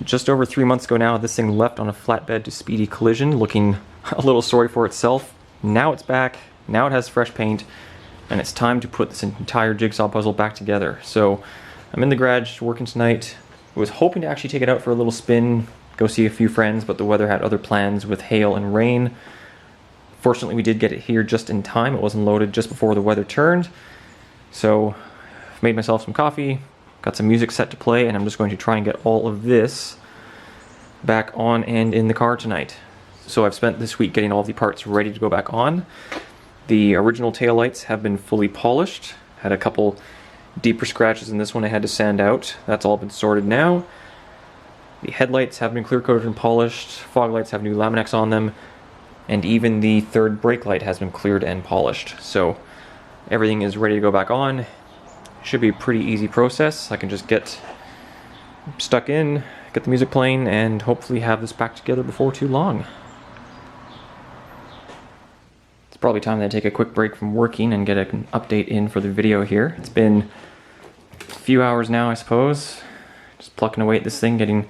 just over 3 months ago now, this thing left on a flatbed to Speedy Collision, looking a little sorry for itself. Now it's back, now it has fresh paint, and it's time to put this entire jigsaw puzzle back together. So I'm in the garage working tonight. I was hoping to actually take it out for a little spin, go see a few friends, but the weather had other plans with hail and rain. Fortunately, we did get it here just in time. It wasn't loaded just before the weather turned. So I've made myself some coffee, got some music set to play, and I'm just going to try and get all of this back on and in the car tonight. So I've spent this week getting all the parts ready to go back on. The original taillights have been fully polished. Had a couple deeper scratches in this one I had to sand out. That's all been sorted now. The headlights have been clear coated and polished. Fog lights have new Laminex on them. And even the third brake light has been cleared and polished. So everything is ready to go back on. Should be a pretty easy process. I can just get stuck in, get the music playing, and hopefully have this back together before too long. It's probably time that I take a quick break from working and get an update in for the video here. It's been a few hours now, I suppose. Just plucking away at this thing, getting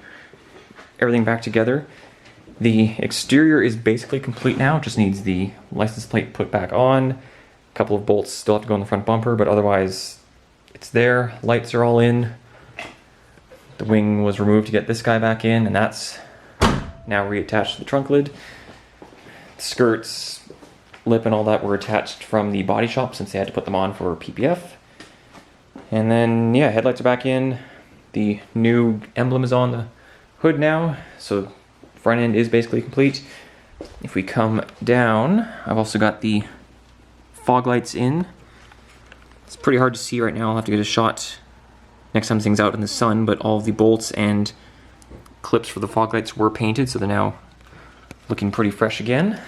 everything back together. The exterior is basically complete now. It just needs the license plate put back on. A couple of bolts still have to go on the front bumper, but otherwise it's there. Lights are all in. The wing was removed to get this guy back in, and that's now reattached to the trunk lid. The skirts, lip, and all that were attached from the body shop since they had to put them on for PPF. And then, yeah, headlights are back in. The new emblem is on the hood now, so front end is basically complete. If we come down, I've also got the fog lights in. It's pretty hard to see right now. I'll have to get a shot next time things out in the sun, but all of the bolts and clips for the fog lights were painted, so they're now looking pretty fresh again.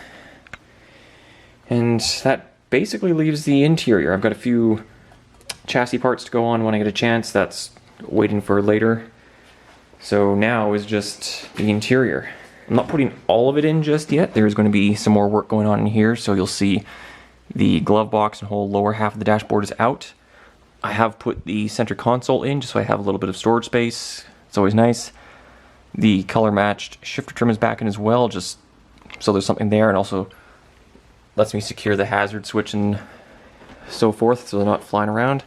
And that basically leaves the interior. I've got a few chassis parts to go on when I get a chance. That's waiting for later. So now is just the interior. I'm not putting all of it in just yet. There's going to be some more work going on in here, so you'll see the glove box and whole lower half of the dashboard is out. I have put the center console in just so I have a little bit of storage space. It's always nice. The color matched shifter trim is back in as well, just so there's something there, and also lets me secure the hazard switch and so forth so they're not flying around.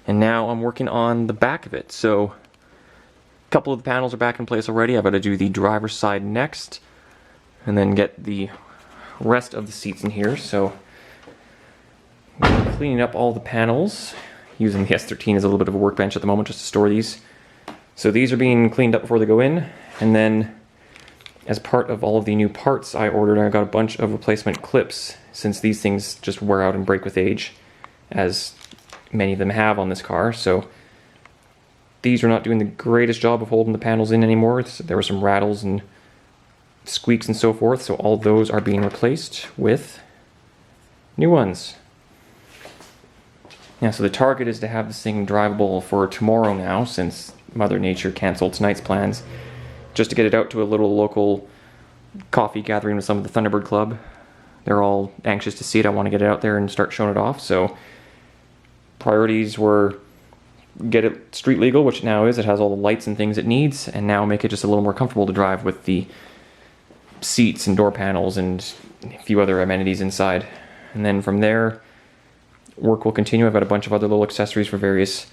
And now I'm working on the back of it. So a couple of the panels are back in place already. I've got to do the driver's side next and then get the rest of the seats in here. So cleaning up all the panels, using the S13 as a little bit of a workbench at the moment just to store these. So these are being cleaned up before they go in, and then as part of all of the new parts I ordered, I got a bunch of replacement clips since these things just wear out and break with age, as many of them have on this car. So these are not doing the greatest job of holding the panels in anymore. There were some rattles and squeaks and so forth, so all those are being replaced with new ones. Yeah, so the target is to have this thing drivable for tomorrow now, since Mother Nature canceled tonight's plans, just to get it out to a little local coffee gathering with some of the Thunderbird Club. They're all anxious to see it. I want to get it out there and start showing it off. So priorities were get it street legal, which it now is. It has all the lights and things it needs, and now make it just a little more comfortable to drive with the seats and door panels and a few other amenities inside. And then from there, work will continue. I've got a bunch of other little accessories for various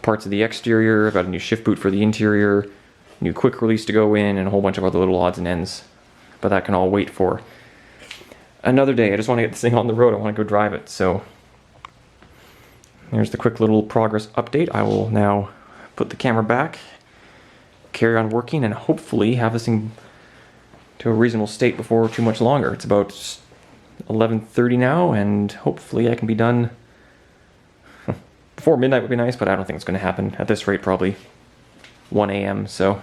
parts of the exterior. I've got a new shift boot for the interior, new quick release to go in, and a whole bunch of other little odds and ends. But that can all wait for another day. I just want to get this thing on the road. I want to go drive it. So there's the quick little progress update. I will now put the camera back, carry on working, and hopefully have this thing to a reasonable state before too much longer. It's about 11:30 now, and hopefully I can be done before midnight would be nice, but I don't think it's going to happen. At this rate, probably 1 a.m. So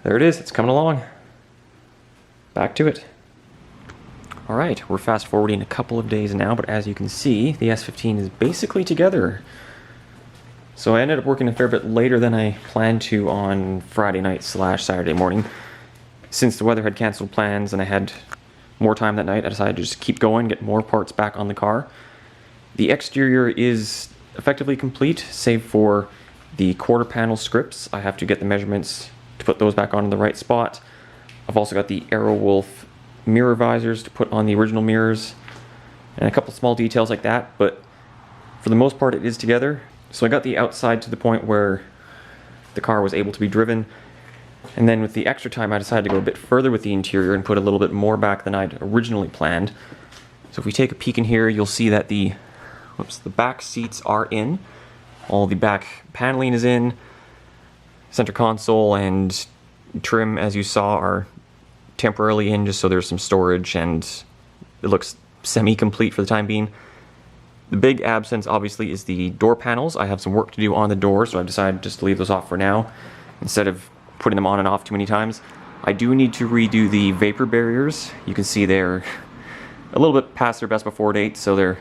there it is. It's coming along. Back to it. Alright, we're fast forwarding a couple of days now, but as you can see, the S15 is basically together. So I ended up working a fair bit later than I planned to on Friday night / Saturday morning. Since the weather had canceled plans and I had more time that night, I decided to just keep going, get more parts back on the car. The exterior is effectively complete, save for the quarter panel scripts. I have to get the measurements to put those back on in the right spot. I've also got the Aerowolf mirror visors to put on the original mirrors, and a couple small details like that, but for the most part it is together. So I got the outside to the point where the car was able to be driven, and then with the extra time I decided to go a bit further with the interior and put a little bit more back than I'd originally planned. So if we take a peek in here, you'll see that the back seats are in. All the back paneling is in. Center console and trim, as you saw, are temporarily in just so there's some storage, and it looks semi-complete for the time being. The big absence obviously is the door panels. I have some work to do on the door, so I've decided just to leave those off for now instead of putting them on and off too many times. I do need to redo the vapor barriers. You can see they're a little bit past their best before date, so they're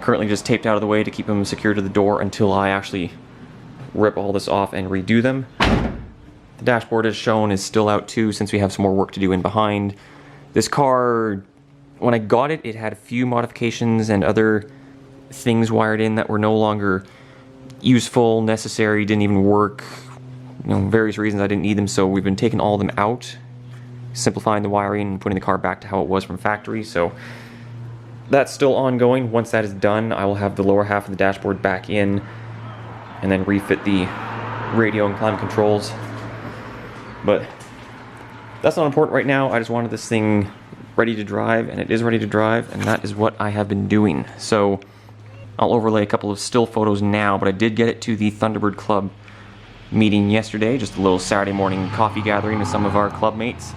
currently just taped out of the way to keep them secure to the door until I actually rip all this off and redo them. The dashboard, as shown, is still out too, since we have some more work to do in behind. This car, when I got it, it had a few modifications and other things wired in that were no longer useful, necessary, didn't even work. Various reasons I didn't need them, so we've been taking all of them out, simplifying the wiring and putting the car back to how it was from factory. So that's still ongoing. Once that is done, I will have the lower half of the dashboard back in and then refit the radio and climate controls. But that's not important right now. I just wanted this thing ready to drive, and it is ready to drive, and that is what I have been doing. So I'll overlay a couple of still photos now, but I did get it to the Thunderbird Club meeting yesterday, just a little Saturday morning coffee gathering with some of our club mates.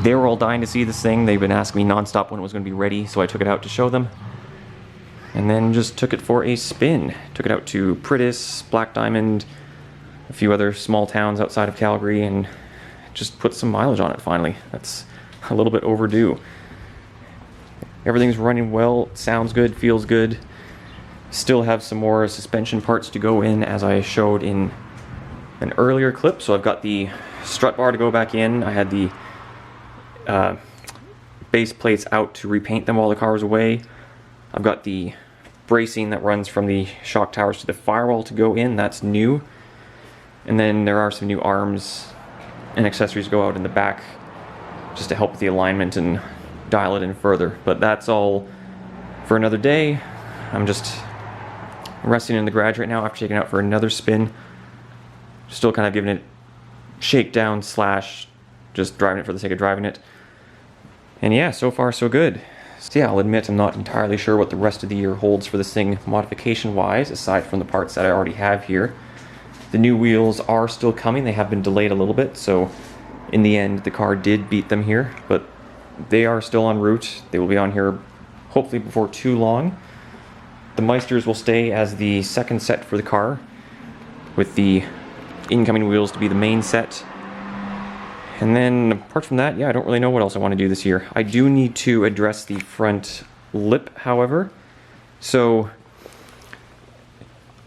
They were all dying to see this thing. They've been asking me nonstop when it was going to be ready, so I took it out to show them. And then just took it for a spin. Took it out to Pritis, Black Diamond, a few other small towns outside of Calgary, and just put some mileage on it finally. That's a little bit overdue. Everything's running well, sounds good, feels good. Still have some more suspension parts to go in, as I showed in an earlier clip. So I've got the strut bar to go back in. I had the base plates out to repaint them while the car was away. I've got the bracing that runs from the shock towers to the firewall to go in. That's new. And then there are some new arms and accessories go out in the back just to help with the alignment and dial it in further. But that's all for another day. I'm just resting in the garage right now after taking it out for another spin. Still kind of giving it shakedown slash just driving it for the sake of driving it. And yeah, so far so good. So yeah, I'll admit I'm not entirely sure what the rest of the year holds for this thing modification wise, aside from the parts that I already have here. The new wheels are still coming. They have been delayed a little bit, so in the end the car did beat them here, but they are still en route. They will be on here hopefully before too long. The Meisters will stay as the second set for the car, with the incoming wheels to be the main set. And then apart from that, yeah, I don't really know what else I want to do this year. I do need to address the front lip, however. So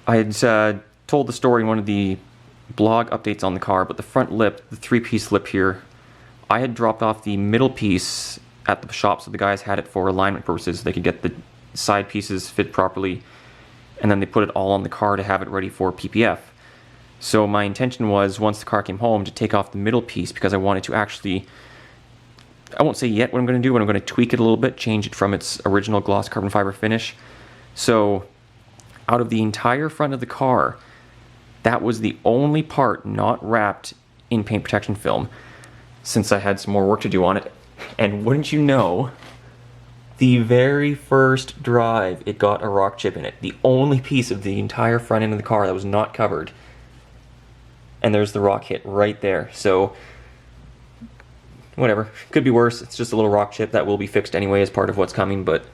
I had told the story in one of the blog updates on the car, but the front lip, the three-piece lip here, I had dropped off the middle piece at the shop, so the guys had it for alignment purposes. They could get the side pieces fit properly, and then they put it all on the car to have it ready for PPF. So my intention was, once the car came home, to take off the middle piece, because I wanted to actually, I won't say yet what I'm going to do, but I'm going to tweak it a little bit, change it from its original gloss carbon fiber finish. So out of the entire front of the car, that was the only part not wrapped in paint protection film, since I had some more work to do on it. And wouldn't you know, the very first drive, it got a rock chip in it. The only piece of the entire front end of the car that was not covered. And there's the rock hit right there. So, whatever. Could be worse. It's just a little rock chip that will be fixed anyway as part of what's coming, but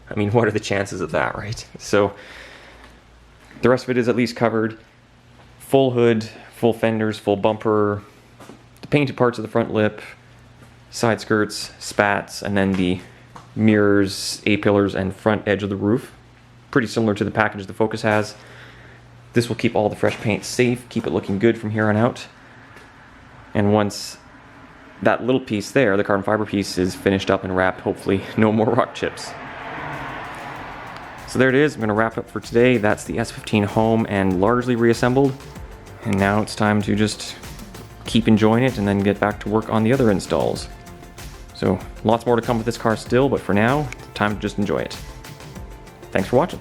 I mean, what are the chances of that, right? So, the rest of it is at least covered. Full hood, full fenders, full bumper, the painted parts of the front lip, side skirts, spats, and then the mirrors, A-pillars, and front edge of the roof. Pretty similar to the package the Focus has. This will keep all the fresh paint safe, keep it looking good from here on out. And once that little piece there, the carbon fiber piece, is finished up and wrapped, hopefully no more rock chips. So there it is. I'm going to wrap up for today. That's the S15 home and largely reassembled. And now it's time to just keep enjoying it and then get back to work on the other installs. So lots more to come with this car still, but for now, time to just enjoy it. Thanks for watching.